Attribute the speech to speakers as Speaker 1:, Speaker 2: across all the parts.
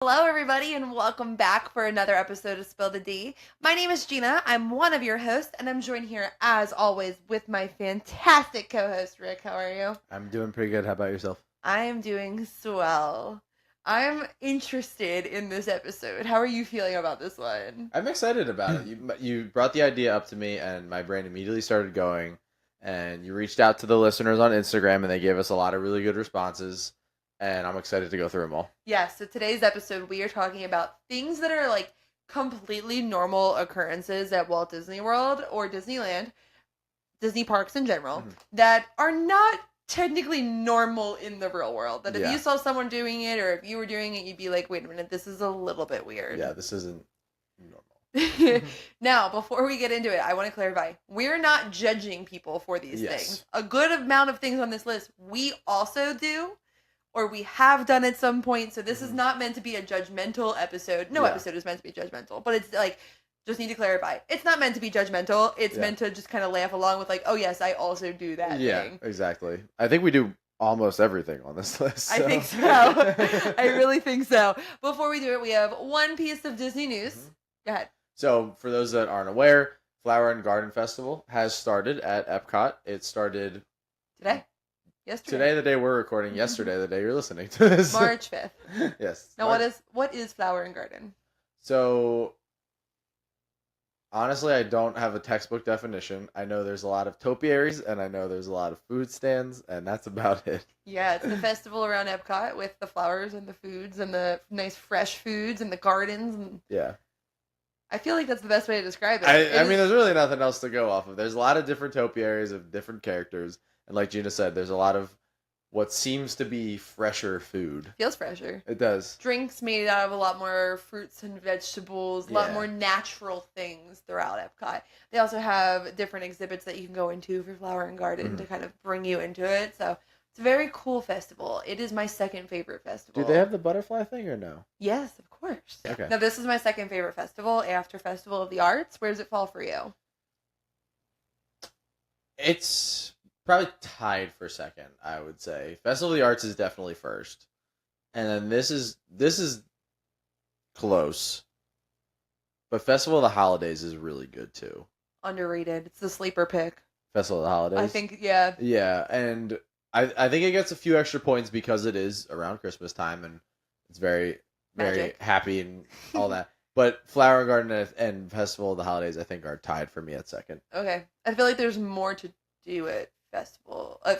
Speaker 1: Hello, everybody, and welcome back for another episode of Spill the D. My name is Gina. I'm one of your hosts, and I'm joined here, as always, with my fantastic co-host, Rick. How are you?
Speaker 2: I'm doing pretty good. How about yourself?
Speaker 1: I am doing swell. I'm interested in this episode. How are you feeling about this one?
Speaker 2: I'm excited about it. You brought the idea up to me, and my brain immediately started going. And you reached out to the listeners on Instagram, and they gave us a lot of really good responses. And I'm excited to go through them all.
Speaker 1: Yes, so today's episode, we are talking about things that are like completely normal occurrences at Walt Disney World or Disneyland, Disney parks in general, that are not technically normal in the real world. That if you saw someone doing it or if you were doing it, you'd be like, wait a minute, this is a little bit weird.
Speaker 2: Yeah, this isn't normal.
Speaker 1: Now, before we get into it, I want to clarify, we're not judging people for these things. A good amount of things on this list we also do, or we have done at some point, so this is not meant to be a judgmental episode. No episode is meant to be judgmental, but it's like, just need to clarify, it's not meant to be judgmental. It's meant to just kind of laugh along with like, oh yes, I also do that thing.
Speaker 2: Yeah, exactly. I think we do almost everything on this list. So.
Speaker 1: I think so. I really think so. Before we do it, we have one piece of Disney news. Go ahead.
Speaker 2: So, for those that aren't aware, Flower and Garden Festival has started at Epcot. It started
Speaker 1: today. Yesterday.
Speaker 2: Today, the day we're recording. Yesterday, the day you're listening to this.
Speaker 1: March 5th.
Speaker 2: Yes.
Speaker 1: Now, what is Flower and Garden?
Speaker 2: So, honestly, I don't have a textbook definition. I know there's a lot of topiaries, and I know there's a lot of food stands, and that's about it.
Speaker 1: Yeah, it's the festival around Epcot with the flowers and the foods and the nice fresh foods and the gardens. And
Speaker 2: yeah.
Speaker 1: I feel like that's the best way to describe it.
Speaker 2: I mean, there's really nothing else to go off of. There's a lot of different topiaries of different characters. And like Gina said, there's a lot of what seems to be fresher food.
Speaker 1: Feels fresher.
Speaker 2: It does.
Speaker 1: Drinks made out of a lot more fruits and vegetables, a lot more natural things throughout Epcot. They also have different exhibits that you can go into for Flower and Garden to kind of bring you into it. So it's a very cool festival. It is my second favorite festival.
Speaker 2: Do they have the butterfly thing or no?
Speaker 1: Yes, of course.
Speaker 2: Okay.
Speaker 1: Now, this is my second favorite festival after Festival of the Arts. Where does it fall for you?
Speaker 2: It's probably tied for second, I would say. Festival of the Arts is definitely first. And then this is close. But Festival of the Holidays is really good too.
Speaker 1: Underrated. It's the sleeper pick.
Speaker 2: Festival of the Holidays?
Speaker 1: I think, yeah.
Speaker 2: Yeah, and I think it gets a few extra points because it is around Christmas time and it's very, very happy and all that. But Flower Garden and Festival of the Holidays, I think, are tied for me at second.
Speaker 1: Okay. I feel like there's more to do at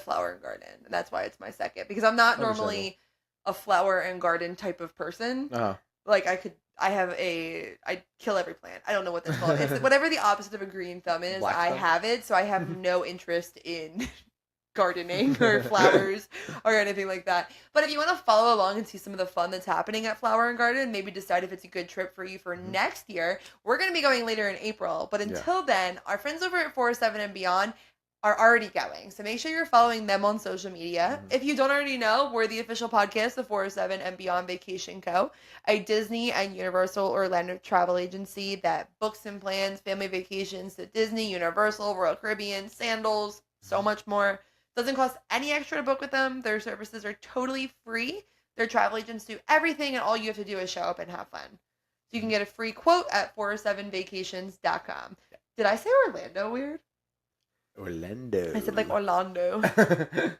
Speaker 1: Flower and Garden, and that's why it's my second. Because I'm not normally a flower and garden type of person.
Speaker 2: Uh-huh.
Speaker 1: Like, I kill every plant. I don't know what that's called. It's whatever the opposite of a green thumb is.
Speaker 2: Black
Speaker 1: I
Speaker 2: thumb?
Speaker 1: have it, so I have no interest in gardening or flowers or anything like that. But if you want to follow along and see some of the fun that's happening at Flower and Garden, maybe decide if it's a good trip for you for next year. We're going to be going later in April, but until then, our friends over at 407 and Beyond are already going. So make sure you're following them on social media. If you don't already know, we're the official podcast of 407 and Beyond Vacation Co., a Disney and Universal Orlando travel agency that books and plans family vacations to Disney, Universal, Royal Caribbean, Sandals, so much more. Doesn't cost any extra to book with them. Their services are totally free. Their travel agents do everything, and all you have to do is show up and have fun. So you can get a free quote at 407vacations.com. Did I say Orlando weird?
Speaker 2: Orlando.
Speaker 1: I said like Orlando. That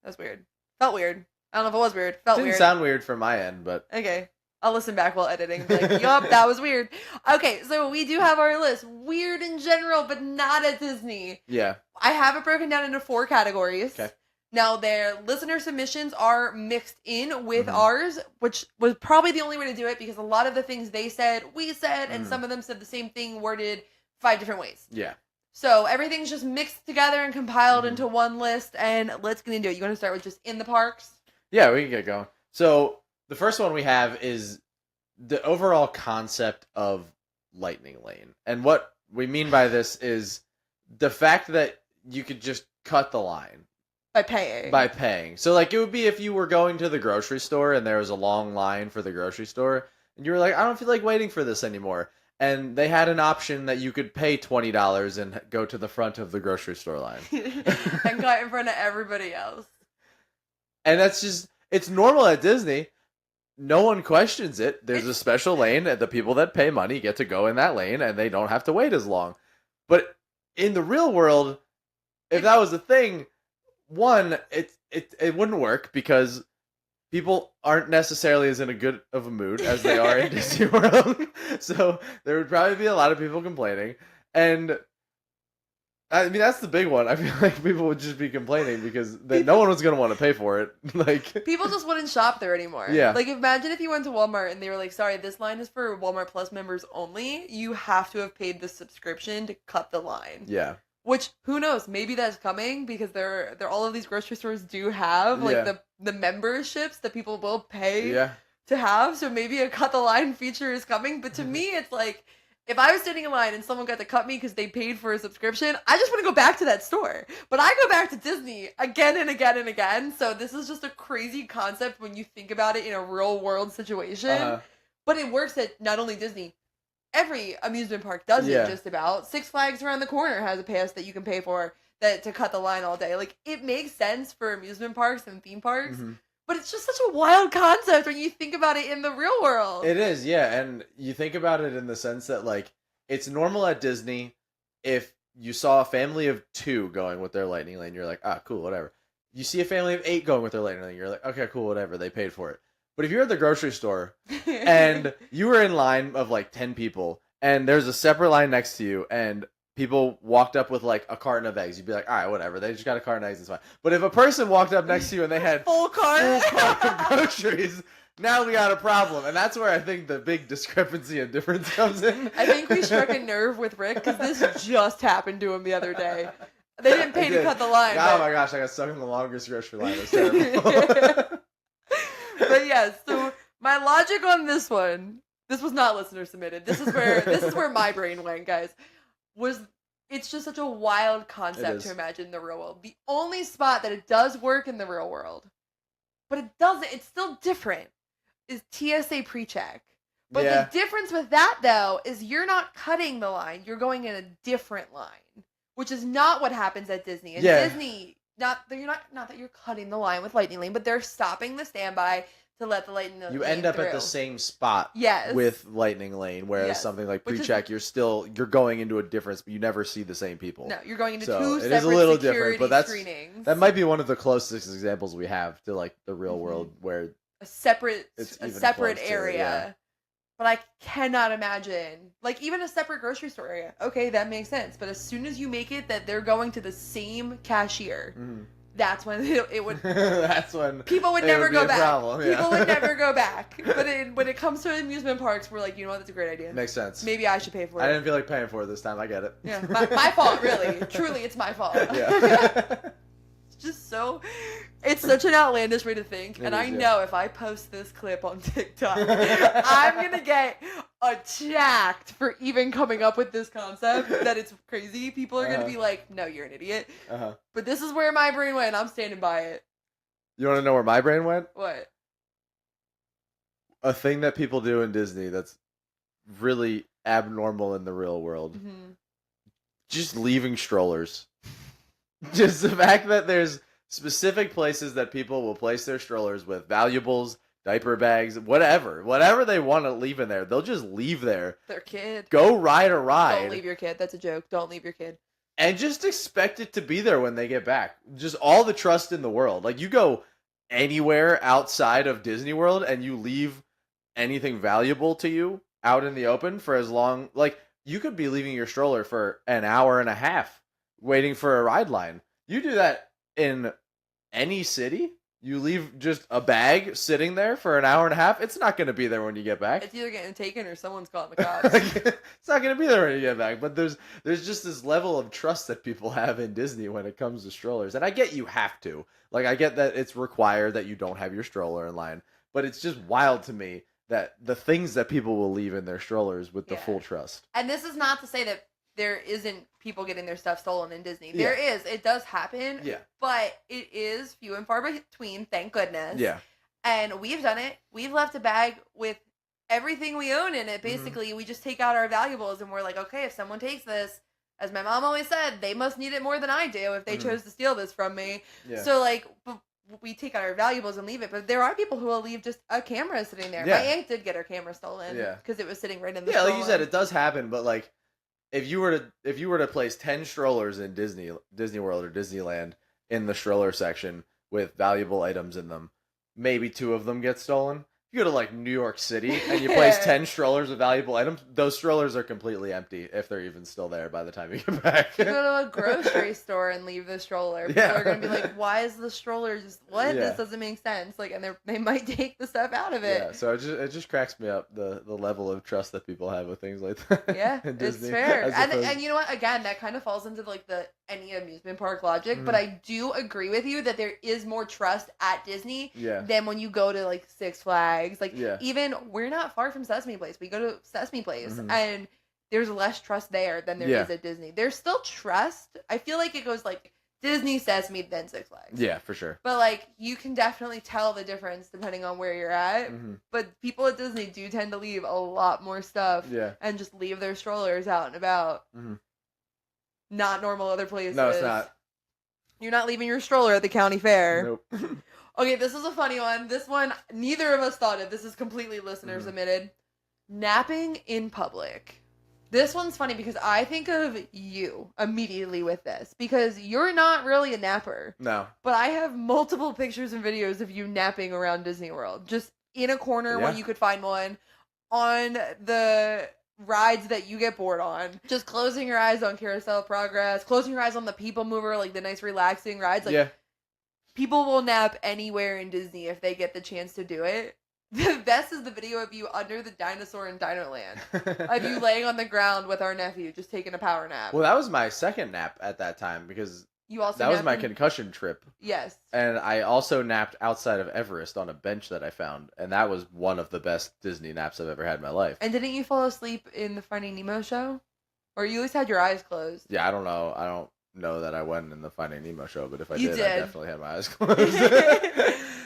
Speaker 1: was weird. Felt weird. I don't know if it was weird. Felt
Speaker 2: Didn't
Speaker 1: weird.
Speaker 2: sound weird from my end, but...
Speaker 1: Okay. I'll listen back while editing. Be like, yup, that was weird. Okay, so we do have our list. Weird in general, but not at Disney.
Speaker 2: Yeah.
Speaker 1: I have it broken down into 4 categories.
Speaker 2: Okay.
Speaker 1: Now, their listener submissions are mixed in with ours, which was probably the only way to do it because a lot of the things they said, we said, and some of them said the same thing worded 5 different ways.
Speaker 2: Yeah.
Speaker 1: So everything's just mixed together and compiled into one list, and let's get into it. You want to start with just in the parks?
Speaker 2: Yeah, we can get going. So, the first one we have is the overall concept of Lightning Lane. And what we mean by this is the fact that you could just cut the line.
Speaker 1: By paying.
Speaker 2: By paying. So, like, it would be if you were going to the grocery store and there was a long line for the grocery store, and you were like, I don't feel like waiting for this anymore. And they had an option that you could pay $20 and go to the front of the grocery store line.
Speaker 1: And cut in front of everybody else.
Speaker 2: And that's just, it's normal at Disney. no one questions it. There's a special lane, and the people that pay money get to go in that lane, and they don't have to wait as long. But in the real world, if that was a thing, one, it wouldn't work because people aren't necessarily as in a good of a mood as they are in Disney World. So there would probably be a lot of people complaining. And I mean, that's the big one. I feel like people would just be complaining because no one was going to want to pay for it. Like,
Speaker 1: people just wouldn't shop there anymore.
Speaker 2: Yeah.
Speaker 1: Like, imagine if you went to Walmart and they were like, sorry, this line is for Walmart Plus members only. You have to have paid the subscription to cut the line.
Speaker 2: Yeah.
Speaker 1: Which, who knows? Maybe that's coming because they're all of these grocery stores do have like the memberships that people will pay to have. So maybe a cut the line feature is coming. But to me, it's like, if I was standing in line and someone got to cut me because they paid for a subscription, I just want to go back to that store. But I go back to Disney again and again and again. So this is just a crazy concept when you think about it in a real world situation. But it works at not only Disney. Every amusement park does it just about. Six Flags around the corner has a pass that you can pay for that to cut the line all day. Like, it makes sense for amusement parks and theme parks. But it's just such a wild concept when you think about it in the real world.
Speaker 2: It is, yeah. And you think about it in the sense that, like, it's normal at Disney if you saw a family of 2 going with their lightning lane, you're like, ah, cool, whatever. You see a family of 8 going with their lightning lane, you're like, okay, cool, whatever, they paid for it. But if you're at the grocery store and you were in line of like 10 people and there's a separate line next to you and people walked up with like a carton of eggs, you'd be like, all right, whatever. They just got a carton of eggs, it's fine. But if a person walked up next to you and they had
Speaker 1: full cart
Speaker 2: of groceries, now we got a problem. And that's where I think the big discrepancy and difference comes in.
Speaker 1: I think we struck a nerve with Rick because this just happened to him the other day. They didn't pay to cut the line.
Speaker 2: Oh my gosh, I got stuck in the longest grocery line. It was terrible.
Speaker 1: But yeah, so my logic on this one, this was not listener submitted. This is where my brain went, guys. It's just such a wild concept to imagine in the real world. The only spot that it does work in the real world, but it's still different, is TSA pre-check. But the difference with that though is you're not cutting the line, you're going in a different line, which is not what happens at Disney. At Disney, not that you're cutting the line with Lightning Lane, but they're stopping the standby to let the Lightning Lane
Speaker 2: You end up
Speaker 1: through.
Speaker 2: at the same spot with Lightning Lane, whereas something like pre-check, you're going into a difference, but you never see the same people.
Speaker 1: No, you're going into
Speaker 2: so
Speaker 1: two
Speaker 2: it
Speaker 1: separate
Speaker 2: is a little
Speaker 1: security
Speaker 2: different, but
Speaker 1: screenings.
Speaker 2: That might be one of the closest examples we have to like the real world where
Speaker 1: a separate
Speaker 2: close
Speaker 1: area. But I cannot imagine, like, even a separate grocery store area. Okay, that makes sense. But as soon as you make it that they're going to the same cashier, that's when it would.
Speaker 2: That's when
Speaker 1: people would never go back.
Speaker 2: Problem,
Speaker 1: People would never go back. But when it comes to amusement parks, we're like, you know what? That's a great idea.
Speaker 2: Makes sense.
Speaker 1: Maybe I should pay for it.
Speaker 2: I didn't feel like paying for it this time. I get it.
Speaker 1: Yeah, my fault, really. Truly, it's my fault.
Speaker 2: Yeah.
Speaker 1: Just so, it's such an outlandish way to think, and I know if I post this clip on TikTok, I'm gonna get attacked for even coming up with this concept that it's crazy. People are gonna be like, no, you're an idiot. But this is where my brain went. I'm standing by it.
Speaker 2: You want to know where my brain went?
Speaker 1: What?
Speaker 2: A thing that people do in Disney that's really abnormal in the real world. Just leaving strollers. Just the fact that there's specific places that people will place their strollers with valuables, diaper bags, whatever they want to leave in there. They'll just leave there.
Speaker 1: Their kid.
Speaker 2: Go ride a ride.
Speaker 1: Don't leave your kid. That's a joke. Don't leave your kid.
Speaker 2: And just expect it to be there when they get back. Just all the trust in the world. Like, you go anywhere outside of Disney World and you leave anything valuable to you out in the open for as long, like, you could be leaving your stroller for an hour and a half waiting for a ride line. You do that in any city, you leave just a bag sitting there for an hour and a half, it's not going to be there when you get back.
Speaker 1: It's either getting taken or someone's calling the cops.
Speaker 2: It's not going to be there when you get back. But there's just this level of trust that people have in Disney when it comes to strollers. And I get you have to. Like, I get that it's required that you don't have your stroller in line. But it's just wild to me that the things that people will leave in their strollers with the full trust.
Speaker 1: And this is not to say that there isn't people getting their stuff stolen in Disney. There is. It does happen.
Speaker 2: Yeah.
Speaker 1: But it is few and far between, thank goodness.
Speaker 2: Yeah.
Speaker 1: And we've done it. We've left a bag with everything we own in it. Basically, we just take out our valuables and we're like, okay, if someone takes this, as my mom always said, they must need it more than I do if they chose to steal this from me.
Speaker 2: Yeah.
Speaker 1: So, like, we take out our valuables and leave it, but there are people who will leave just a camera sitting there.
Speaker 2: Yeah.
Speaker 1: My aunt did get her camera stolen because it was sitting right in the
Speaker 2: Yeah,
Speaker 1: stroller.
Speaker 2: like you said, it does happen, but like if you were to place 10 strollers in Disney World or Disneyland in the stroller section with valuable items in them, maybe 2 of them get stolen. You go to like New York City and you place 10 strollers of valuable items, those strollers are completely empty if they're even still there by the time you get back.
Speaker 1: You go to a grocery store and leave the stroller. People are going to be like, why is the stroller just, what?
Speaker 2: Yeah.
Speaker 1: This doesn't make sense. Like, and they might take the stuff out of it.
Speaker 2: Yeah, so it just cracks me up, the level of trust that people have with things like that.
Speaker 1: Yeah,
Speaker 2: in
Speaker 1: it's
Speaker 2: Disney,
Speaker 1: fair.
Speaker 2: as opposed-
Speaker 1: And you know what? Again, that kind of falls into like any amusement park logic, but I do agree with you that there is more trust at Disney than when you go to like Six Flags. Like, even we're not far from Sesame Place. We go to Sesame Place and there's less trust there than there is at Disney. There's still trust. I feel like it goes like Disney, Sesame, then Six Flags.
Speaker 2: Yeah, for sure.
Speaker 1: But like you can definitely tell the difference depending on where you're at. But people at Disney do tend to leave a lot more stuff and just leave their strollers out and about. Not normal other places.
Speaker 2: No, it's not.
Speaker 1: You're not leaving your stroller at the county fair.
Speaker 2: Nope.
Speaker 1: Okay, this is a funny one. This one, neither of us thought of. This is completely listener submitted. Napping in public. This one's funny because I think of you immediately with this because you're not really a napper.
Speaker 2: No.
Speaker 1: But I have multiple pictures and videos of you napping around Disney World. Just in a corner when you could find one. On the rides that you get bored on. Just closing your eyes on Carousel of Progress. Closing your eyes on the People Mover, like the nice relaxing rides. Like, people will nap anywhere in Disney if they get the chance to do it. The best is the video of you under the dinosaur in Dinoland. Of you laying on the ground with our nephew, just taking a power nap.
Speaker 2: Well, that was my second nap at that time because that was my concussion trip.
Speaker 1: Yes.
Speaker 2: And I also napped outside of Everest on a bench that I found. And that was one of the best Disney naps I've ever had in my life.
Speaker 1: And didn't you fall asleep in the Finding Nemo show? Or you always had your eyes closed?
Speaker 2: Yeah, I don't know. I don't know that I went in the Finding Nemo show, but if I
Speaker 1: did.
Speaker 2: I definitely had my eyes closed.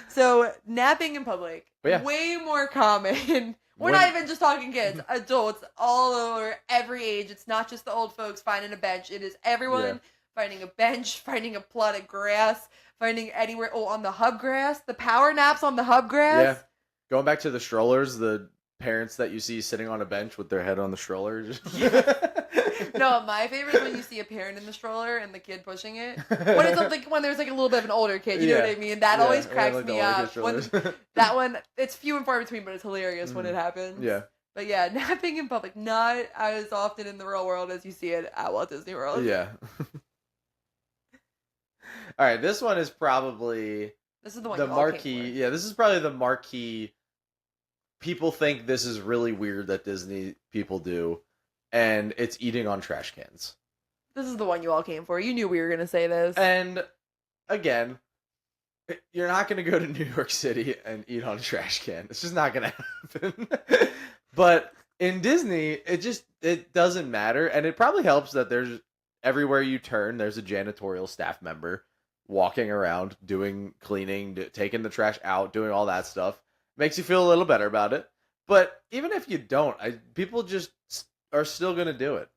Speaker 1: So, napping in public, way more common. We're not even just talking kids, adults all over, every age. It's not just the old folks finding a bench. It is everyone finding a bench, finding a plot of grass, finding anywhere. Oh, on the hub grass, the power naps on the hub grass.
Speaker 2: Yeah. Going back to the strollers, the parents that you see sitting on a bench with their head on the stroller.
Speaker 1: No, my favorite is when you see a parent in the stroller and the kid pushing it. When it's like when there's like a little bit of an older kid, you know what I mean? That always cracks me up. That one, it's few and far between, but it's hilarious when it happens.
Speaker 2: Yeah.
Speaker 1: But yeah, napping in public, not as often in the real world as you see it at Walt Disney World.
Speaker 2: Yeah. All right, this one is probably
Speaker 1: this is the one
Speaker 2: the marquee. Yeah, this is probably the marquee. People think this is really weird that Disney people do, and it's eating on trash cans.
Speaker 1: This is the one you all came for. You knew we were going to say this.
Speaker 2: And again, you're not going to go to New York City and eat on a trash can. It's just not going to happen. But in Disney, it doesn't matter, and it probably helps that there's everywhere you turn, there's a janitorial staff member walking around, doing cleaning, taking the trash out, doing all that stuff. Makes you feel a little better about it. But even if you don't, people just are still going to do it.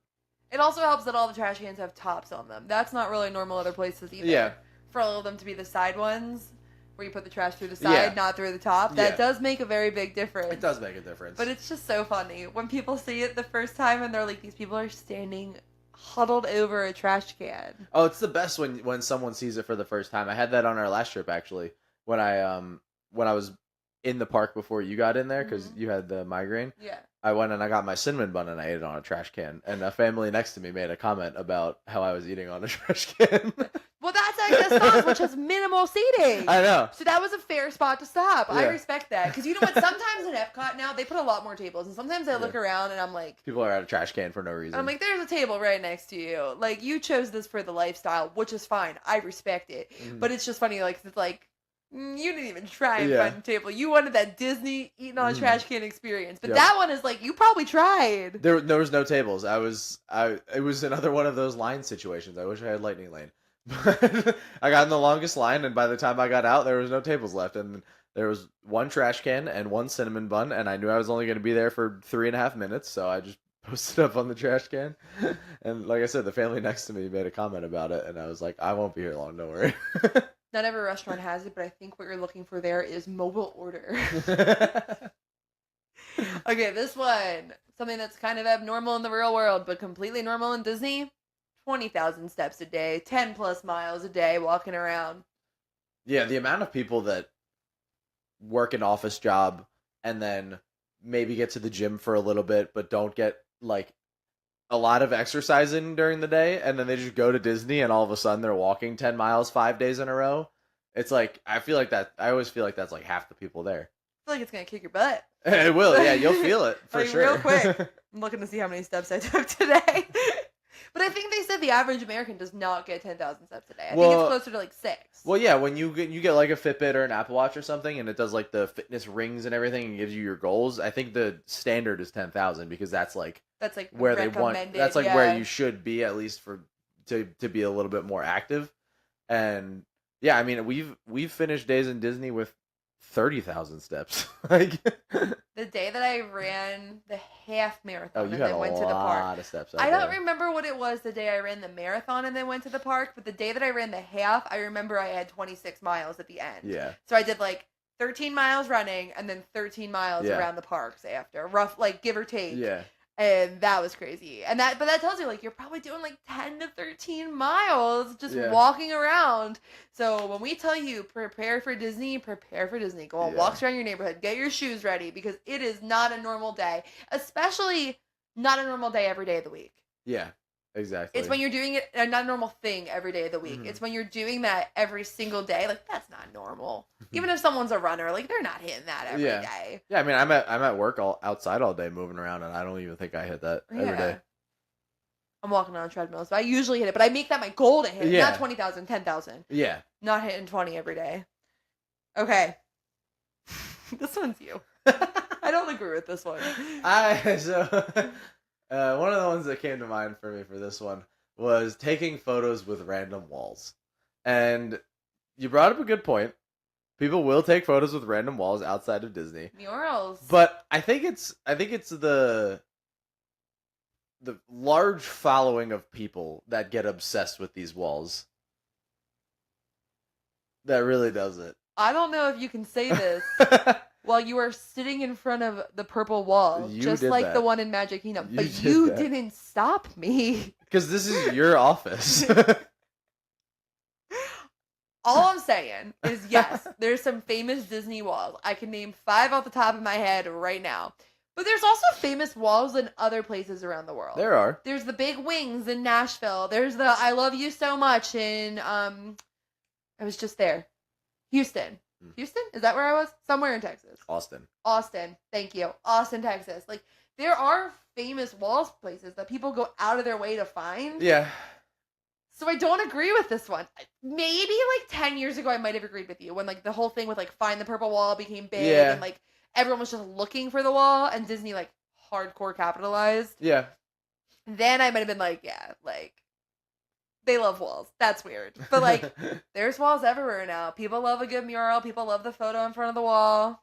Speaker 1: It also helps that all the trash cans have tops on them. That's not really normal other places either.
Speaker 2: Yeah.
Speaker 1: For all of them to be the side ones, where you put the trash through the side, not through the top. That does make a very big difference.
Speaker 2: It does make a difference.
Speaker 1: But it's just so funny. When people see it the first time and they're like, these people are standing huddled over a trash can.
Speaker 2: Oh, it's the best when someone sees it for the first time. I had that on our last trip, actually. When I was in the park before you got in there, because you had the migraine.
Speaker 1: Yeah.
Speaker 2: I went and I got my cinnamon bun and I ate it on a trash can. And a family next to me made a comment about how I was eating on a trash can.
Speaker 1: Well, that's at Gaston's, which has minimal seating.
Speaker 2: I know.
Speaker 1: So that was a fair spot to stop.
Speaker 2: Yeah.
Speaker 1: I respect that. Because you know what? Sometimes in Epcot now, they put a lot more tables. And sometimes I look around and I'm like...
Speaker 2: People are at a trash can for no reason.
Speaker 1: I'm like, there's a table right next to you. Like, you chose this for the lifestyle, which is fine. I respect it. But it's just funny, like, it's like... You didn't even try and find a table. You wanted that Disney eating on a trash can experience. But that one is like, you probably tried.
Speaker 2: There was no tables. It was another one of those line situations. I wish I had Lightning Lane. But I got in the longest line, and by the time I got out, there was no tables left. And there was one trash can and one cinnamon bun, and I knew I was only going to be there for 3.5 minutes, so I just posted up on the trash can. And like I said, the family next to me made a comment about it, and I was like, I won't be here long, don't worry.
Speaker 1: Not every restaurant has it, but I think what you're looking for there is mobile order. Okay, this one. Something that's kind of abnormal in the real world, but completely normal in Disney. 20,000 steps a day, 10 plus miles a day walking around.
Speaker 2: Yeah, the amount of people that work an office job and then maybe get to the gym for a little bit, but don't get like a lot of exercise in during the day, and then they just go to Disney and all of a sudden they're walking 10 miles 5 days in a row. It's like, I always feel like that's like half the people there.
Speaker 1: I feel like it's going to kick your butt.
Speaker 2: It will, yeah, you'll feel it for
Speaker 1: like,
Speaker 2: sure.
Speaker 1: Real quick. I'm looking to see how many steps I took today. But I think they said the average American does not get 10,000 steps a day. I think it's closer to like 6.
Speaker 2: Well, yeah, when you get like a Fitbit or an Apple Watch or something, and it does like the fitness rings and everything, and gives you your goals. I think the standard is 10,000 because that's like where they want. That's like where you should be, at least to be a little bit more active. And yeah, I mean we've finished days in Disney with 30,000 steps. Like
Speaker 1: the day that I ran the half marathon and then went to the park.
Speaker 2: Oh, you had a lot of steps.
Speaker 1: I don't remember what it was the day I ran the marathon and then went to the park, but the day that I ran the half, I remember I had 26 miles at the end.
Speaker 2: Yeah.
Speaker 1: So I did like 13 miles running and then 13 miles around the parks after, rough, like give or take.
Speaker 2: Yeah.
Speaker 1: And that was crazy. But that tells you like you're probably doing like 10 to 13 miles just walking around. So when we tell you prepare for Disney. Go on walks around your neighborhood. Get your shoes ready because it is not a normal day, especially not a normal day every day of the week.
Speaker 2: Yeah. Exactly.
Speaker 1: It's when you're doing it, not a normal thing every day of the week. Mm-hmm. It's when you're doing that every single day. Like, that's not normal. Even if someone's a runner, like, they're not hitting that every day.
Speaker 2: Yeah, I mean, I'm at work outside all day moving around, and I don't even think I hit that every day.
Speaker 1: I'm walking on treadmills, but I usually hit it. But I make that my goal to hit it. Not 20,000, 10,000.
Speaker 2: Yeah.
Speaker 1: Not hitting 20 every day. Okay. This one's you. I don't agree with this one.
Speaker 2: One of the ones that came to mind for me for this one was taking photos with random walls. And you brought up a good point. People will take photos with random walls outside of Disney.
Speaker 1: Murals.
Speaker 2: But I think it's the large following of people that get obsessed with these walls that really does it.
Speaker 1: I don't know if you can say this. While you are sitting in front of the purple wall, just like the one in Magic Kingdom. But you didn't stop me.
Speaker 2: Because this is your office.
Speaker 1: All I'm saying is, yes, there's some famous Disney walls. I can name 5 off the top of my head right now. But there's also famous walls in other places around the world.
Speaker 2: There are.
Speaker 1: There's the big wings in Nashville. There's the I love you so much in, I was just there. Houston. Houston? Is that where I was? Somewhere in Texas. Austin. Thank you. Austin, Texas. Like, there are famous walls places that people go out of their way to find.
Speaker 2: Yeah.
Speaker 1: So I don't agree with this one. Maybe like 10 years ago I might have agreed with you when like the whole thing with like find the purple wall became big and like everyone was just looking for the wall and Disney like hardcore capitalized.
Speaker 2: Yeah.
Speaker 1: Then I might have been like, yeah, like they love walls. That's weird. But like there's walls everywhere now. People love a good mural. People love the photo in front of the wall.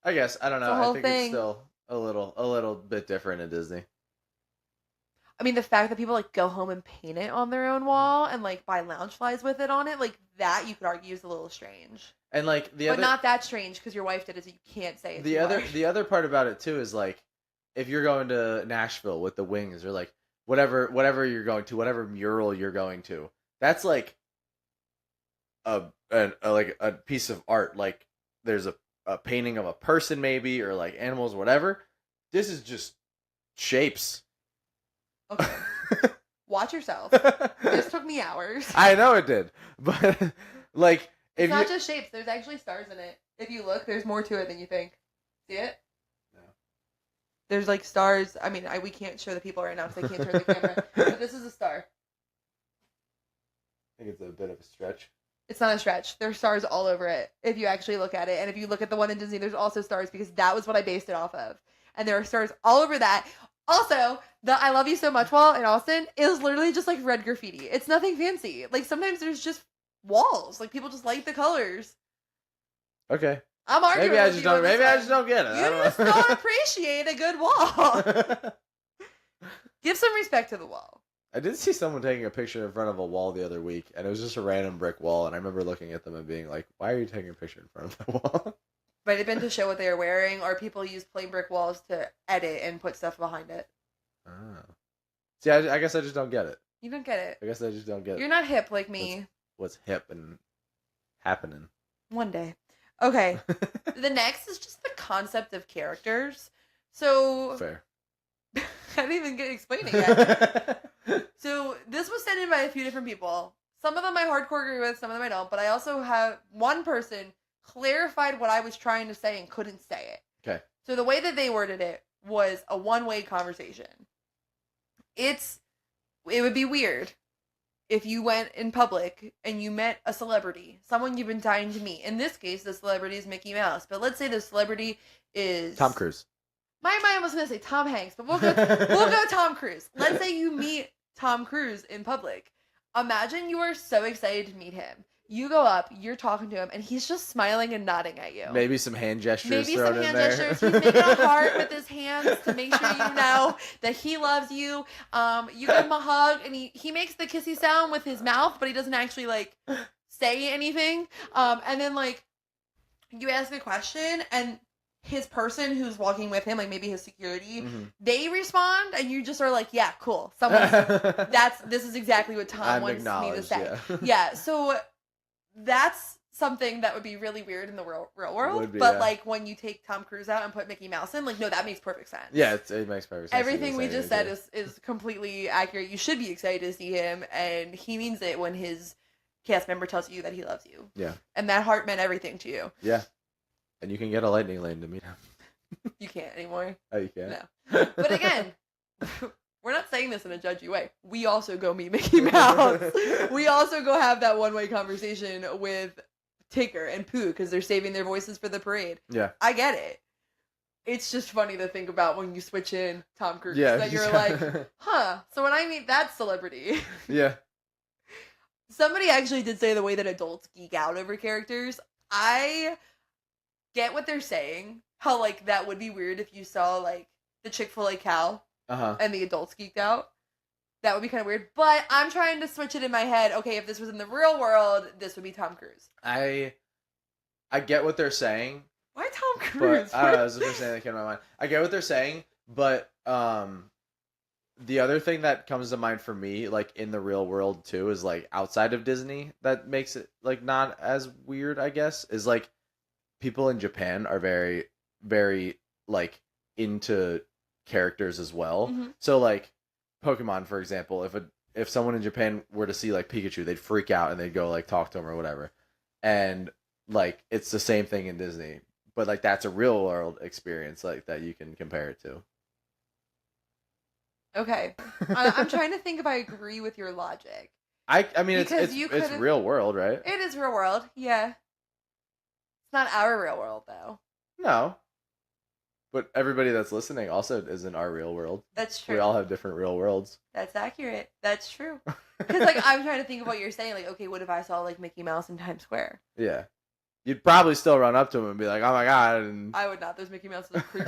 Speaker 2: I guess. I don't know. I think it's still a little bit different in Disney.
Speaker 1: I mean, the fact that people like go home and paint it on their own wall and like buy lounge flies with it on it, like that you could argue is a little strange.
Speaker 2: And like
Speaker 1: but not that strange because your wife did it, so you can't say it.
Speaker 2: The other part about it too is like if you're going to Nashville with the wings or like whatever you're going to, whatever mural you're going to, that's like a piece of art. Like there's a painting of a person maybe or like animals or whatever. This is just shapes.
Speaker 1: Okay. Watch yourself. This took me hours.
Speaker 2: I know it did. But like
Speaker 1: it's not just shapes, there's actually stars in it. If you look, there's more to it than you think. See it? No. There's like stars. I mean, we can't show the people right now because they can't turn the camera. But this is a star.
Speaker 2: I think it's a bit of a stretch.
Speaker 1: It's not a stretch. There's stars all over it if you actually look at it. And if you look at the one in Disney, there's also stars because that was what I based it off of. And there are stars all over that. Also, the I love you so much wall in Austin is literally just like red graffiti. It's nothing fancy. Like sometimes there's just walls. Like people just like the colors.
Speaker 2: Okay.
Speaker 1: I'm arguing.
Speaker 2: Maybe I just don't get it.
Speaker 1: You just don't appreciate a good wall. Give some respect to the wall.
Speaker 2: I did see someone taking a picture in front of a wall the other week, and it was just a random brick wall, and I remember looking at them and being like, why are you taking a picture in front of that wall?
Speaker 1: Might have been to show what they were wearing, or people use plain brick walls to edit and put stuff behind it.
Speaker 2: Oh. See, I guess I just don't get it.
Speaker 1: You don't get it.
Speaker 2: I guess I just don't get
Speaker 1: You're not hip like me.
Speaker 2: what's hip and happening.
Speaker 1: One day. Okay. The next is just the concept of characters. So
Speaker 2: Fair.
Speaker 1: I didn't even get explaining yet. So this was sent in by a few different people. Some of them I hardcore agree with, some of them I don't. But I also have one person clarified what I was trying to say and couldn't say it.
Speaker 2: Okay.
Speaker 1: So the way that they worded it was a one-way conversation. It would be weird if you went in public and you met a celebrity, someone you've been dying to meet. In this case, the celebrity is Mickey Mouse. But let's say the celebrity is
Speaker 2: Tom Cruise.
Speaker 1: My mind was going to say Tom Hanks, but we'll go Tom Cruise. Let's say you meet Tom Cruise in public. Imagine you are so excited to meet him. You go up, you're talking to him, and he's just smiling and nodding at you.
Speaker 2: Maybe some hand gestures
Speaker 1: Maybe
Speaker 2: thrown
Speaker 1: some
Speaker 2: in
Speaker 1: hand
Speaker 2: there.
Speaker 1: gestures. He's making a heart with his hands to make sure you know that he loves you. You give him a hug, and he makes the kissy sound with his mouth, but he doesn't actually, like, say anything. And then, like, you ask a question, and his person who's walking with him, like maybe his security, they respond, and you just are like, yeah, cool. This is exactly what Tom wants me to say. Yeah, so that's something that would be really weird in the real world. But like when you take Tom Cruise out and put Mickey Mouse in, like, no, that makes perfect sense.
Speaker 2: Yeah, it makes perfect sense.
Speaker 1: Everything we just said is completely accurate. You should be excited to see him, and he means it when his cast member tells you that he loves you.
Speaker 2: Yeah. And
Speaker 1: that heart meant everything to you.
Speaker 2: Yeah. And you can get a lightning lane to meet him.
Speaker 1: You can't anymore.
Speaker 2: Oh, you can't?
Speaker 1: No. But again, we're not saying this in a judgy way. We also go meet Mickey Mouse. We also go have that one-way conversation with Tigger and Pooh because they're saving their voices for the parade.
Speaker 2: Yeah.
Speaker 1: I get it. It's just funny to think about when you switch in Tom Cruise.
Speaker 2: Yeah.
Speaker 1: That you're like, huh, so when I meet that celebrity.
Speaker 2: Yeah.
Speaker 1: Somebody actually did say the way that adults geek out over characters. I get what they're saying. How, like, that would be weird if you saw, like, the Chick-fil-A cow and the adults geeked out. That would be kind of weird. But I'm trying to switch it in my head. Okay, if this was in the real world, this would be Tom Cruise.
Speaker 2: I get what they're saying.
Speaker 1: Why Tom Cruise?
Speaker 2: But, I don't know, that was the first thing that came to my mind. I get what they're saying, but the other thing that comes to mind for me, like, in the real world, too, is, like, outside of Disney, that makes it, like, not as weird, I guess, is, like, people in Japan are very, very, like, into characters as well.
Speaker 1: Mm-hmm.
Speaker 2: So, like, Pokemon, for example, if someone in Japan were to see, like, Pikachu, they'd freak out and they'd go, like, talk to him or whatever. And, like, it's the same thing in Disney. But, like, that's a real world experience, like, that you can compare it to.
Speaker 1: Okay. I'm trying to think if I agree with your logic.
Speaker 2: I mean,
Speaker 1: Because
Speaker 2: it's real world, right?
Speaker 1: It is real world, yeah. It's not our real world, though.
Speaker 2: No. But everybody that's listening also is in our real world.
Speaker 1: That's true.
Speaker 2: We all have different real worlds.
Speaker 1: That's accurate. That's true. Because, like, I'm trying to think of what you're saying. Like, okay, what if I saw, like, Mickey Mouse in Times Square?
Speaker 2: Yeah. You'd probably still run up to him and be like, oh my god. And...
Speaker 1: I would not. Those Mickey Mouse is creepy.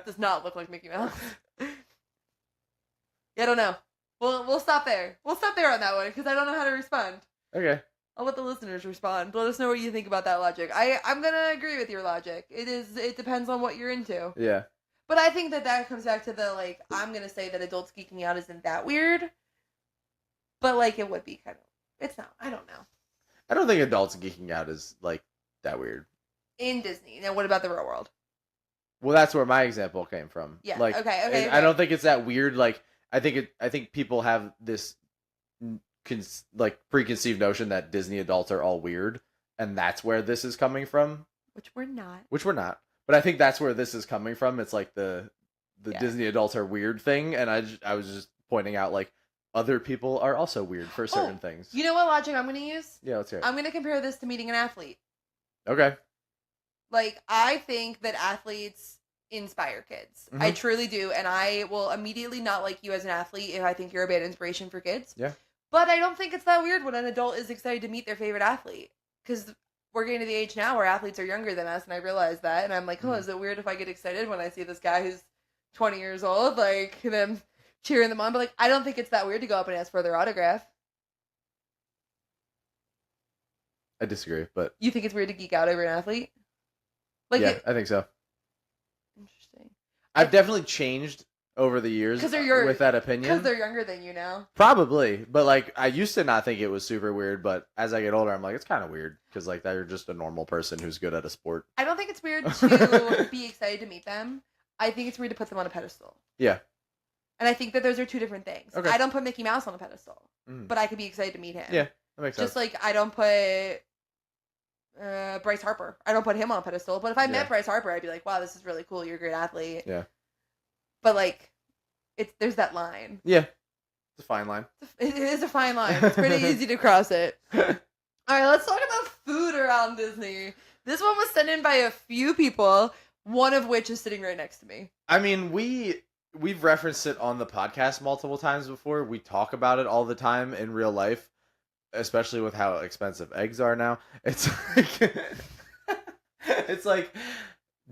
Speaker 1: Does not look like Mickey Mouse. Yeah, I don't know. We'll stop there. We'll stop there on that one because I don't know how to respond.
Speaker 2: Okay.
Speaker 1: I'll let the listeners respond. Let us know what you think about that logic. I'm gonna agree with your logic. It depends on what you're into.
Speaker 2: Yeah.
Speaker 1: But I think that comes back to the, like, I'm gonna say that adults geeking out isn't that weird. But, like, it would be kind of. It's not. I don't know.
Speaker 2: I don't think adults geeking out is, like, that weird.
Speaker 1: In Disney. Now, what about the real world?
Speaker 2: Well, that's where my example came from.
Speaker 1: Yeah.
Speaker 2: Like,
Speaker 1: Okay.
Speaker 2: I don't think it's that weird. Like, I think people have this preconceived notion that Disney adults are all weird, and that's where this is coming from.
Speaker 1: Which we're not.
Speaker 2: But I think that's where this is coming from. It's like the Disney adults are weird thing, and I was just pointing out, like, other people are also weird for certain things.
Speaker 1: You know what logic I'm going to use?
Speaker 2: Yeah, let's hear it.
Speaker 1: I'm going to compare this to meeting an athlete.
Speaker 2: Okay.
Speaker 1: Like, I think that athletes inspire kids.
Speaker 2: Mm-hmm.
Speaker 1: I truly do, and I will immediately not like you as an athlete if I think you're a bad inspiration for kids.
Speaker 2: Yeah.
Speaker 1: But I don't think it's that weird when an adult is excited to meet their favorite athlete. Because we're getting to the age now where athletes are younger than us, and I realize that, and I'm like, is it weird if I get excited when I see this guy who's 20 years old, like, them cheering them on. But like, I don't think it's that weird to go up and ask for their autograph.
Speaker 2: I disagree, but
Speaker 1: You think it's weird to geek out over an athlete? Like,
Speaker 2: yeah, I think so.
Speaker 1: Interesting.
Speaker 2: I've definitely changed over the years with that opinion.
Speaker 1: Because they're younger than you now.
Speaker 2: Probably, but like I used to not think it was super weird, but as I get older, I'm like, it's kind of weird because like they're just a normal person who's good at a sport.
Speaker 1: I don't think it's weird to be excited to meet them. I think it's weird to put them on a pedestal.
Speaker 2: Yeah.
Speaker 1: And I think that those are two different things.
Speaker 2: Okay.
Speaker 1: I don't put Mickey Mouse on a pedestal, but I could be excited to meet him.
Speaker 2: Yeah, that makes sense.
Speaker 1: Just like I don't put Bryce Harper. I don't put him on a pedestal. But if I met Bryce Harper, I'd be like, wow, this is really cool. You're a great athlete.
Speaker 2: Yeah.
Speaker 1: But like, there's that line.
Speaker 2: Yeah. It's a fine line.
Speaker 1: It is a fine line. It's pretty easy to cross it. All right, let's talk about food around Disney. This one was sent in by a few people, one of which is sitting right next to me.
Speaker 2: I mean, we've referenced it on the podcast multiple times before. We talk about it all the time in real life, especially with how expensive eggs are now. It's like it's like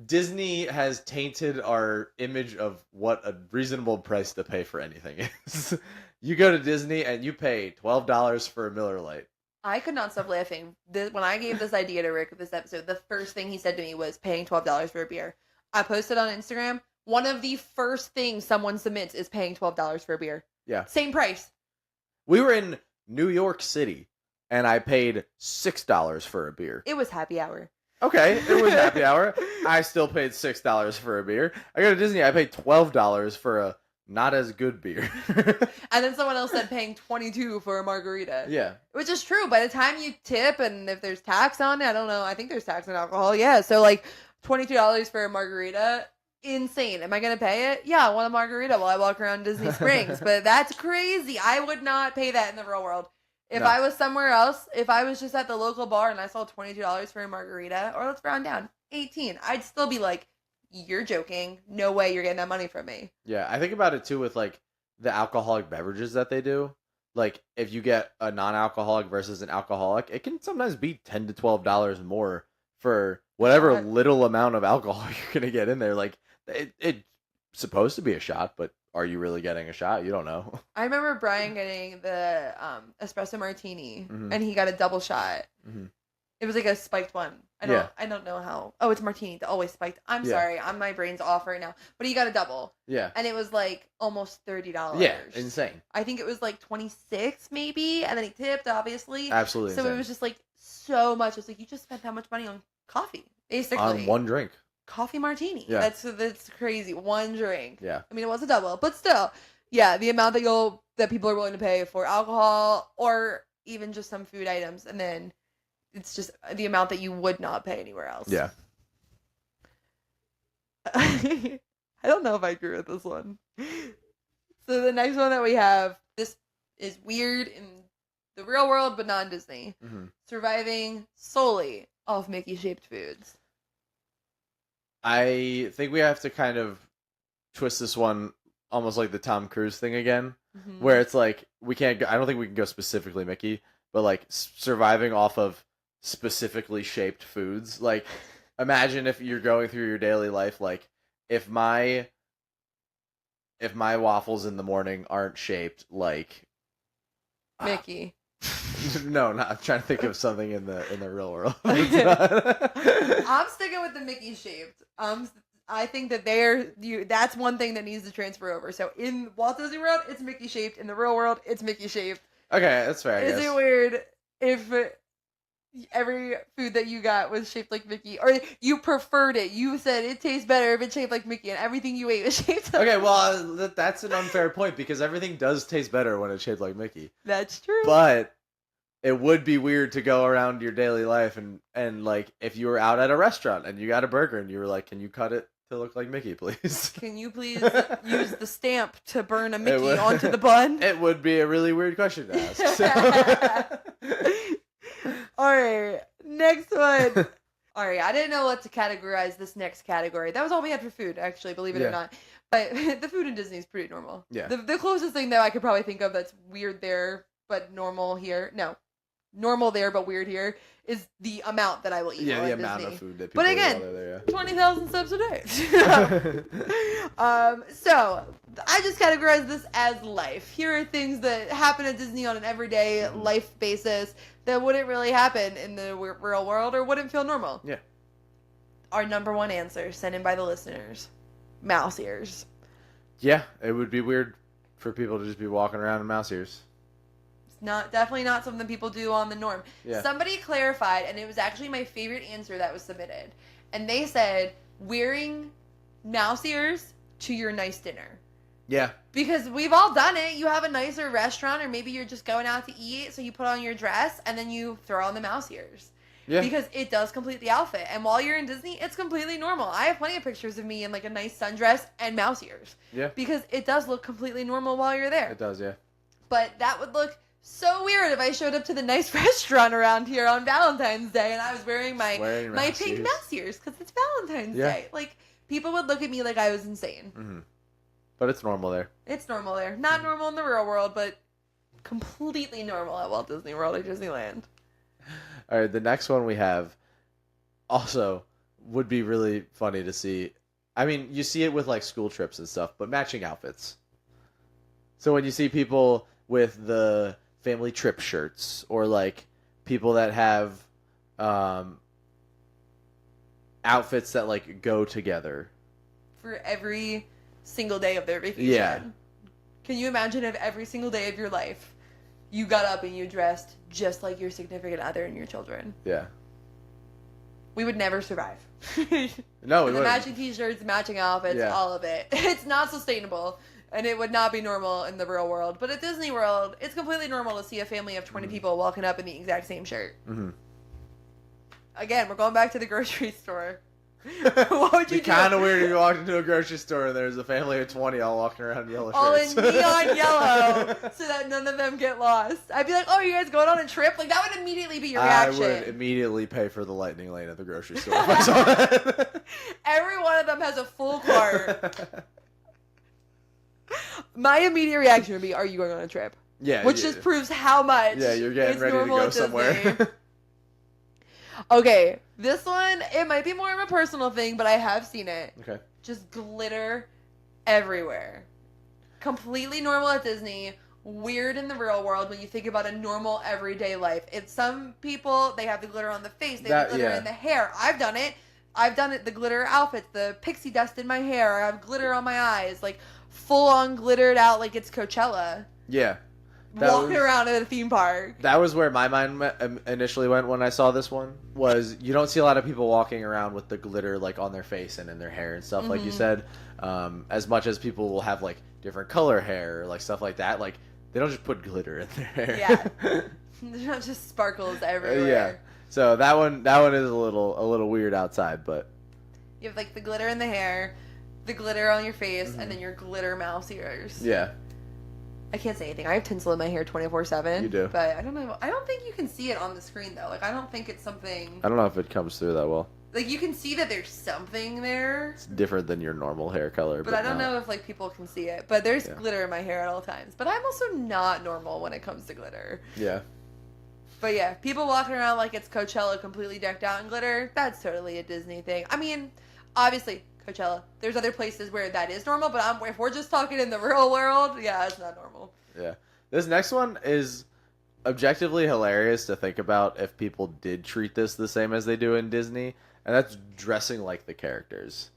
Speaker 2: Disney has tainted our image of what a reasonable price to pay for anything is. You go to Disney and you pay $12 for a Miller Lite.
Speaker 1: I could not stop laughing. When I gave this idea to Rick with this episode, the first thing he said to me was paying $12 for a beer. I posted on Instagram. One of the first things someone submits is paying $12 for a beer.
Speaker 2: Yeah.
Speaker 1: Same price.
Speaker 2: We were in New York City and I paid $6 for a beer.
Speaker 1: It was happy hour.
Speaker 2: Okay, it was happy hour. I still paid $6 for a beer. I go to Disney, I paid $12 for a not as good beer.
Speaker 1: And then someone else said paying $22 for a margarita.
Speaker 2: Yeah.
Speaker 1: Which is true. By the time you tip and if there's tax on it, I don't know. I think there's tax on alcohol. Yeah. So like $22 for a margarita. Insane. Am I going to pay it? Yeah, I want a margarita while I walk around Disney Springs. But that's crazy. I would not pay that in the real world. If I was somewhere else, if I was just at the local bar and I saw $22 for a margarita, or let's round down, 18, I'd still be like, you're joking. No way you're getting that money from me.
Speaker 2: Yeah, I think about it too with like the alcoholic beverages that they do. Like if you get a non-alcoholic versus an alcoholic, it can sometimes be $10 to $12 more for whatever little amount of alcohol you're going to get in there. Like it's supposed to be a shot, but are you really getting a shot? You don't know.
Speaker 1: I remember Brian getting the espresso martini, and he got a double shot. Mm-hmm. It was like a spiked one. I don't know how. Oh, it's martini. Always spiked. I'm sorry. My brain's off right now. But he got a double. Yeah. And it was like almost $30.
Speaker 2: Yeah, insane.
Speaker 1: I think it was like 26 maybe, and then he tipped, obviously.
Speaker 2: Absolutely.
Speaker 1: So
Speaker 2: insane.
Speaker 1: It was just like so much. It's like you just spent that much money on coffee, basically.
Speaker 2: On one drink.
Speaker 1: Coffee martini.
Speaker 2: Yeah.
Speaker 1: That's crazy. One drink.
Speaker 2: Yeah.
Speaker 1: I mean, it was a double, but still, yeah, the amount that people are willing to pay for alcohol or even just some food items, and then it's just the amount that you would not pay anywhere else.
Speaker 2: Yeah.
Speaker 1: I don't know if I agree with this one. So the next one that we have, this is weird in the real world, but not in Disney. Mm-hmm. Surviving solely off Mickey-shaped foods.
Speaker 2: I think we have to kind of twist this one almost like the Tom Cruise thing again, where it's like we can't go, I don't think we can go specifically Mickey, but like surviving off of specifically shaped foods. Like imagine if you're going through your daily life, like if my waffles in the morning aren't shaped like
Speaker 1: Mickey.
Speaker 2: No, not. I'm trying to think of something in the real world.
Speaker 1: I'm sticking with the Mickey shaped. I think that that's one thing that needs to transfer over. So in Walt Disney World, it's Mickey shaped. In the real world, it's Mickey shaped.
Speaker 2: Okay, that's fair.
Speaker 1: Is it weird if every food that you got was shaped like Mickey, or you preferred it? You said it tastes better if it's shaped like Mickey, and everything you ate was shaped like
Speaker 2: Okay, well, that's an unfair point because everything does taste better when it's shaped like Mickey.
Speaker 1: That's true.
Speaker 2: But it would be weird to go around your daily life and like if you were out at a restaurant and you got a burger and you were like, can you cut it to look like Mickey, please?
Speaker 1: Can you please use the stamp to burn a Mickey onto the bun?
Speaker 2: It would be a really weird question to ask. So.
Speaker 1: All right, next one. All right, I didn't know what to categorize this next category. That was all we had for food, actually, believe it or not. But the food in Disney is pretty normal.
Speaker 2: Yeah.
Speaker 1: The closest thing that I could probably think of that's weird there, but normal here, no. normal there but weird here is the amount that I will eat.
Speaker 2: Yeah,
Speaker 1: while
Speaker 2: the
Speaker 1: at
Speaker 2: amount
Speaker 1: Disney.
Speaker 2: of food that people
Speaker 1: But
Speaker 2: eat
Speaker 1: again,
Speaker 2: while they're there.
Speaker 1: 20,000 steps a day. So I just categorize this as life. Here are things that happen at Disney on an everyday life basis that wouldn't really happen in the real world or wouldn't feel normal.
Speaker 2: Yeah.
Speaker 1: Our number one answer sent in by the listeners: mouse ears.
Speaker 2: Yeah, it would be weird for people to just be walking around in mouse ears.
Speaker 1: Definitely not something people do on the norm.
Speaker 2: Yeah.
Speaker 1: Somebody clarified, and it was actually my favorite answer that was submitted. And they said, wearing mouse ears to your nice dinner.
Speaker 2: Yeah.
Speaker 1: Because we've all done it. You have a nicer restaurant, or maybe you're just going out to eat, so you put on your dress, and then you throw on the mouse ears.
Speaker 2: Yeah.
Speaker 1: Because it does complete the outfit. And while you're in Disney, it's completely normal. I have plenty of pictures of me in like a nice sundress and mouse ears.
Speaker 2: Yeah.
Speaker 1: Because it does look completely normal while you're there.
Speaker 2: It does, yeah.
Speaker 1: But that would look so weird if I showed up to the nice restaurant around here on Valentine's Day and I was wearing my pink mouse ears because it's Valentine's Day. Like, people would look at me like I was insane.
Speaker 2: Mm-hmm. But it's normal there.
Speaker 1: It's normal there. Not normal in the real world, but completely normal at Walt Disney World or Disneyland.
Speaker 2: All right, the next one we have also would be really funny to see. I mean, you see it with like school trips and stuff, but matching outfits. So when you see people with the family trip shirts, or like people that have outfits that like go together
Speaker 1: for every single day of their vacation.
Speaker 2: Yeah.
Speaker 1: Can you imagine if every single day of your life you got up and you dressed just like your significant other and your children?
Speaker 2: Yeah.
Speaker 1: We would never survive.
Speaker 2: No, we
Speaker 1: the
Speaker 2: wouldn't.
Speaker 1: matching t-shirts, matching outfits, all of it. It's not sustainable. And it would not be normal in the real world. But at Disney World, it's completely normal to see a family of 20 people walking up in the exact same shirt.
Speaker 2: Mm-hmm.
Speaker 1: Again, we're going back to the grocery store. What would you do?
Speaker 2: Kind of weird if you walked into a grocery store and there's a family of 20 all walking around in yellow
Speaker 1: all
Speaker 2: shirts.
Speaker 1: in neon yellow, so that none of them get lost. I'd be like, oh, you guys going on a trip? Like, that would immediately be your reaction.
Speaker 2: I would immediately pay for the lightning lane at the grocery store if I saw that.
Speaker 1: Every one of them has a full cart. My immediate reaction would be, are you going on a trip?
Speaker 2: Yeah.
Speaker 1: Which just proves how much
Speaker 2: you're getting ready to go somewhere.
Speaker 1: Okay, this one, it might be more of a personal thing, but I have seen it.
Speaker 2: Okay.
Speaker 1: Just glitter everywhere. Completely normal at Disney. Weird in the real world when you think about a normal everyday life. It's some people, they have the glitter on the face, they have the glitter in the hair. I've done it. The glitter outfits, the pixie dust in my hair. I have glitter on my eyes, like full on glittered out like it's Coachella.
Speaker 2: Yeah.
Speaker 1: Walking around at a theme park.
Speaker 2: That was where my mind initially went when I saw this one. Was you don't see a lot of people walking around with the glitter like on their face and in their hair and stuff, like you said. As much as people will have like different color hair or like stuff like that, like they don't just put glitter in their hair.
Speaker 1: Yeah. There's not just sparkles everywhere.
Speaker 2: Yeah. So that one is a little weird outside, but
Speaker 1: you have like the glitter in the hair, the glitter on your face, and then your glitter mouse ears.
Speaker 2: Yeah.
Speaker 1: I can't say anything. I have tinsel in my hair 24/7.
Speaker 2: You do.
Speaker 1: But I don't know. I don't think you can see it on the screen though. Like, I don't think it's something.
Speaker 2: I don't know if it comes through that well.
Speaker 1: Like, you can see that there's something there.
Speaker 2: It's different than your normal hair color.
Speaker 1: But I don't know if like people can see it. But there's glitter in my hair at all times. But I'm also not normal when it comes to glitter.
Speaker 2: Yeah.
Speaker 1: But yeah, people walking around like it's Coachella completely decked out in glitter, that's totally a Disney thing. I mean, obviously, Coachella. There's other places where that is normal, but if we're just talking in the real world, yeah, it's not normal.
Speaker 2: Yeah. This next one is objectively hilarious to think about if people did treat this the same as they do in Disney, and that's dressing like the characters.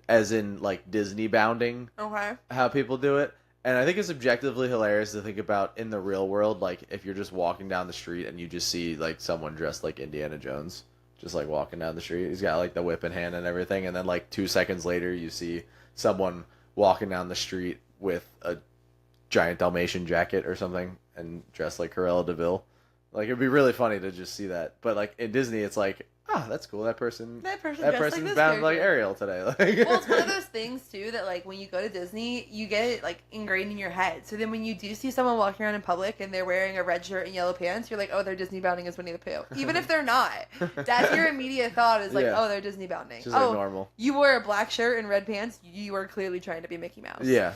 Speaker 2: As in, like, Disney bounding.
Speaker 1: Okay.
Speaker 2: How people do it. And I think it's objectively hilarious to think about in the real world, like, if you're just walking down the street and you just see, like, someone dressed like Indiana Jones. Just, like, walking down the street. He's got, like, the whip in hand and everything. And then, like, 2 seconds later, you see someone walking down the street with a giant Dalmatian jacket or something and dressed like Cruella de Vil. Like, it'd be really funny to just see that. But, like, in Disney, it's like, that's cool. That person's bound like Ariel today. Like,
Speaker 1: well, it's one of those things too that like when you go to Disney, you get it like ingrained in your head. So then when you do see someone walking around in public and they're wearing a red shirt and yellow pants, you're like, oh, they're Disney bounding as Winnie the Pooh. Even if they're not, that's your immediate thought is like, oh, they're Disney bounding.
Speaker 2: Just like normal.
Speaker 1: You wore a black shirt and red pants. You are clearly trying to be Mickey Mouse.
Speaker 2: Yeah.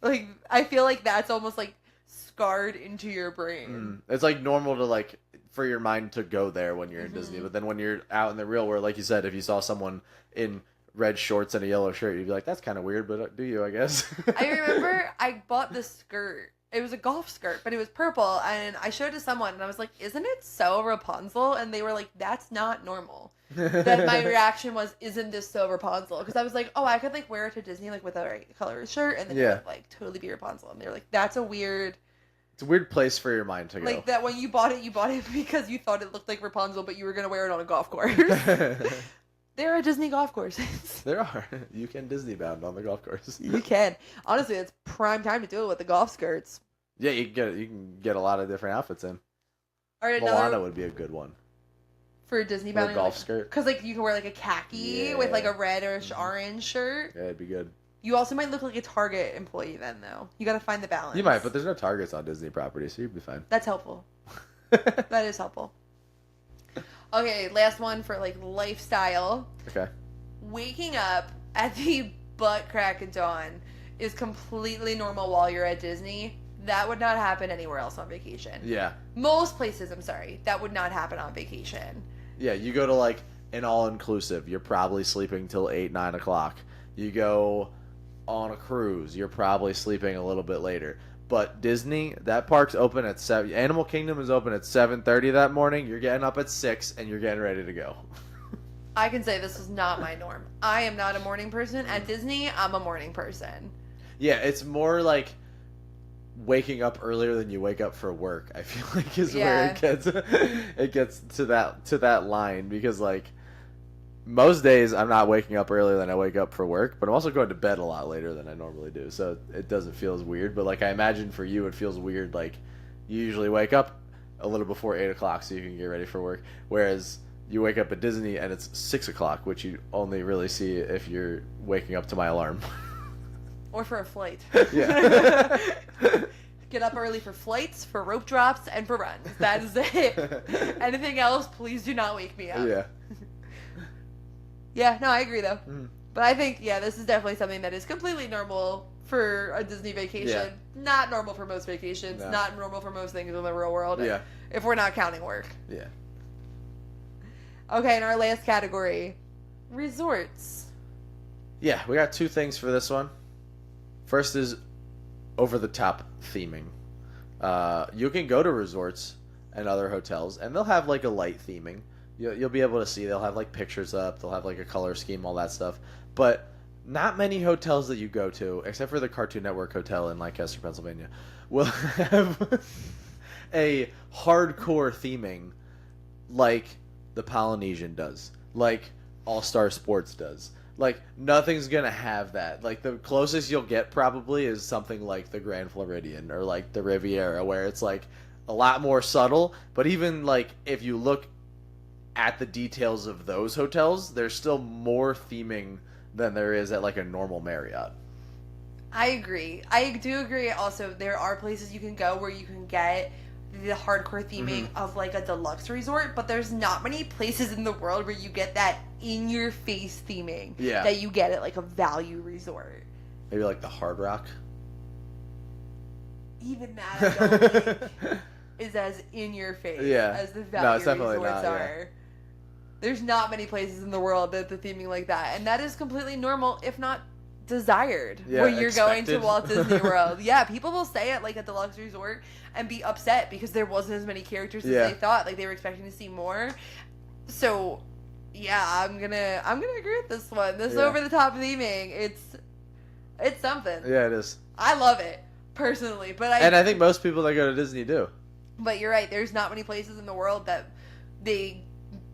Speaker 1: Like, I feel like that's almost like scarred into your brain.
Speaker 2: It's like normal to like for your mind to go there when you're in Disney, but then when you're out in the real world, like you said, if you saw someone in red shorts and a yellow shirt, you'd be like, that's kind of weird, but do you, I guess.
Speaker 1: I remember I bought this skirt. It was a golf skirt, but it was purple, and I showed it to someone, and I was like, isn't it so Rapunzel? And they were like, that's not normal. That my reaction was, isn't this so Rapunzel? Because I was like, oh, I could like wear it to Disney like with a right color shirt, and then it would like totally be Rapunzel. And they were like, that's a weird...
Speaker 2: It's a weird place for your mind to go.
Speaker 1: Like that when you bought it because you thought it looked like Rapunzel, but you were going to wear it on a golf course. There are Disney golf courses.
Speaker 2: There are. You can Disney bound on the golf course.
Speaker 1: You can. Honestly, it's prime time to do it with the golf skirts.
Speaker 2: Yeah, you can get a lot of different outfits in.
Speaker 1: Or
Speaker 2: Moana would be a good one.
Speaker 1: For Disney bound.
Speaker 2: A golf skirt.
Speaker 1: Because like you can wear like a khaki with like a reddish orange shirt.
Speaker 2: Yeah, it'd be good.
Speaker 1: You also might look like a Target employee then, though. You got to find the balance.
Speaker 2: You might, but there's no Targets on Disney property, so you'd be fine.
Speaker 1: That's helpful. That is helpful. Okay, last one for like lifestyle.
Speaker 2: Okay.
Speaker 1: Waking up at the butt crack of dawn is completely normal while you're at Disney. That would not happen anywhere else on vacation.
Speaker 2: Yeah.
Speaker 1: Most places, I'm sorry, that would not happen on vacation.
Speaker 2: Yeah, you go to like an all-inclusive, you're probably sleeping till 8, 9 o'clock. You go on a cruise, you're probably sleeping a little bit later. But Disney, that park's open at 7. Animal Kingdom is open at 7:30 that morning. You're getting up at 6 and you're getting ready to go.
Speaker 1: I can say this is not my norm. I am not a morning person. At Disney, I'm a morning person.
Speaker 2: Yeah, it's more like waking up earlier than you wake up for work. I feel like is where it gets to that line, because like most days I'm not waking up earlier than I wake up for work, but I'm also going to bed a lot later than I normally do, so it doesn't feel as weird. But like I imagine for you it feels weird, like you usually wake up a little before 8 o'clock so you can get ready for work, whereas you wake up at Disney and it's 6 o'clock, which you only really see if you're waking up to my alarm.
Speaker 1: Or for a flight.
Speaker 2: Yeah.
Speaker 1: Get up early for flights, for rope drops, and for runs. That is it. Anything else, please do not wake me up.
Speaker 2: Yeah.
Speaker 1: Yeah, no, I agree though. But I think, this is definitely something that is completely normal for a Disney vacation.
Speaker 2: Yeah.
Speaker 1: Not normal for most vacations.
Speaker 2: No.
Speaker 1: Not normal for most things in the real world.
Speaker 2: Yeah.
Speaker 1: If we're not counting work.
Speaker 2: Yeah.
Speaker 1: Okay, and our last category, resorts.
Speaker 2: Yeah, we got 2 things for this one. First is over-the-top theming. You can go to resorts and other hotels, and they'll have like a light theming. You'll be able to see, they'll have like pictures up, they'll have like a color scheme, all that stuff. But not many hotels that you go to, except for the Cartoon Network Hotel in Lancaster, Pennsylvania, will have a hardcore theming like the Polynesian does, like All-Star Sports does. Like, nothing's gonna have that. Like, the closest you'll get probably is something like the Grand Floridian or like the Riviera, where it's like a lot more subtle. But even like if you look at the details of those hotels, there's still more theming than there is at like a normal Marriott.
Speaker 1: I agree. I do agree. Also, there are places you can go where you can get the hardcore theming of like a deluxe resort, but there's not many places in the world where you get that in-your-face theming that you get at like a value resort.
Speaker 2: Maybe like the Hard Rock.
Speaker 1: Even that I don't think is as in-your-face as the value resorts are. Yeah. There's not many places in the world that the theming like that, and that is completely normal, if not desired, when you're going to Walt Disney World. Yeah, people will stay at like a deluxe resort and be upset because there wasn't as many characters as they thought. Like they were expecting to see more. So yeah, I'm gonna agree with this one. This over the top theming, it's something.
Speaker 2: Yeah, it is.
Speaker 1: I love it personally, but
Speaker 2: I think most people that go to Disney do. But
Speaker 1: you're right. There's not many places in the world that they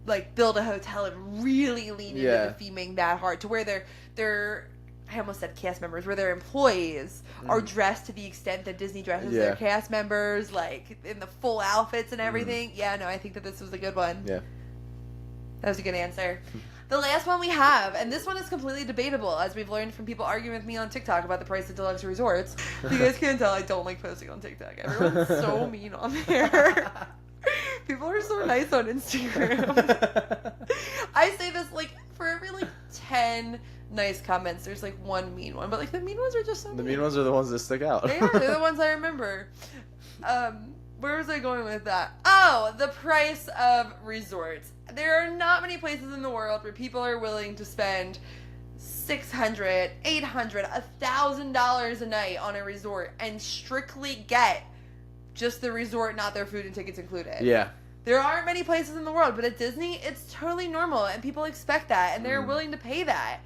Speaker 1: like build a hotel and really lean into the theming that hard to where they're I almost said cast members, where their employees are dressed to the extent that Disney dresses their cast members, like in the full outfits and everything. Yeah, no, I think that this was a good one.
Speaker 2: Yeah.
Speaker 1: That was a good answer. The last one we have, and this one is completely debatable, as we've learned from people arguing with me on TikTok about the price of deluxe resorts. You guys can't tell I don't like posting on TikTok. Everyone's so mean on there. People are so nice on Instagram. I say this like for every like 10 nice comments. There's like one mean one, but like the mean ones are just so
Speaker 2: The mean ones are the ones that stick out.
Speaker 1: They are. They're the ones I remember. Where was I going with that? Oh, the price of resorts. There are not many places in the world where people are willing to spend $600, $800, $1,000 a night on a resort and strictly get just the resort, not their food and tickets included.
Speaker 2: Yeah.
Speaker 1: There aren't many places in the world, but at Disney, it's totally normal, and people expect that, and they're willing to pay that.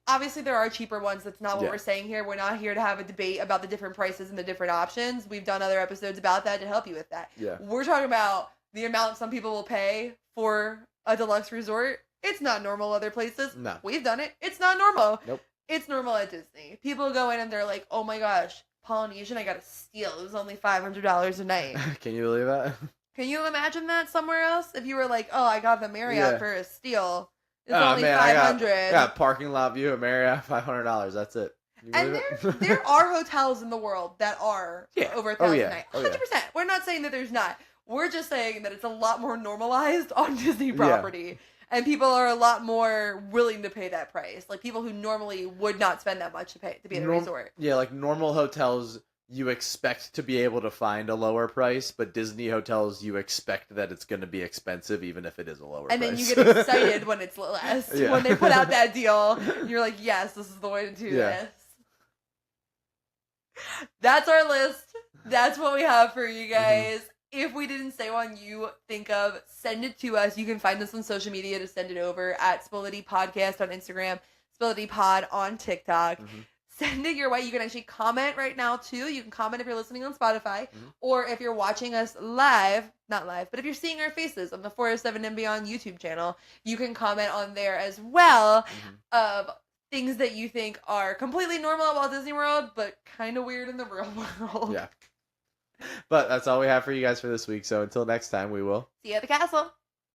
Speaker 1: Obviously, there are cheaper ones. That's not what we're saying here. We're not here to have a debate about the different prices and the different options. We've done other episodes about that to help you with that.
Speaker 2: Yeah.
Speaker 1: We're talking about the amount some people will pay for a deluxe resort. It's not normal other places.
Speaker 2: No.
Speaker 1: We've done it. It's not normal.
Speaker 2: Nope.
Speaker 1: It's normal at Disney. People go in and they're like, oh my gosh, Polynesian, I got a steal. It was only $500 a night.
Speaker 2: Can you believe that?
Speaker 1: Can you imagine that somewhere else? If you were like, oh, I got the Marriott for a steal. It's only $500.
Speaker 2: I got parking lot view at Marriott, $500. That's it.
Speaker 1: And there are hotels in the world that are over $1,000 a night. 100%. We're not saying that there's not. We're just saying that it's a lot more normalized on Disney property. And people are a lot more willing to pay that price. Like people who normally would not spend that much to be in a resort.
Speaker 2: Yeah, like normal hotels, you expect to be able to find a lower price, but Disney hotels, you expect that it's going to be expensive even if it is a lower price.
Speaker 1: And then you get excited when it's less. Yeah. When they put out that deal, you're like, yes, this is the way to do this. That's our list. That's what we have for you guys. If we didn't say one you think of, send it to us. You can find us on social media to send it over at Spility Podcast on Instagram, Spility Pod on TikTok. Send it your way. You can actually comment right now, too. You can comment if you're listening on Spotify. Or if you're watching us live, not live, but if you're seeing our faces on the 407 and Beyond YouTube channel, you can comment on there as well of things that you think are completely normal at Walt Disney World, but kind of weird in the real world.
Speaker 2: Yeah. But that's all we have for you guys for this week. So until next time, we will
Speaker 1: see you at the castle.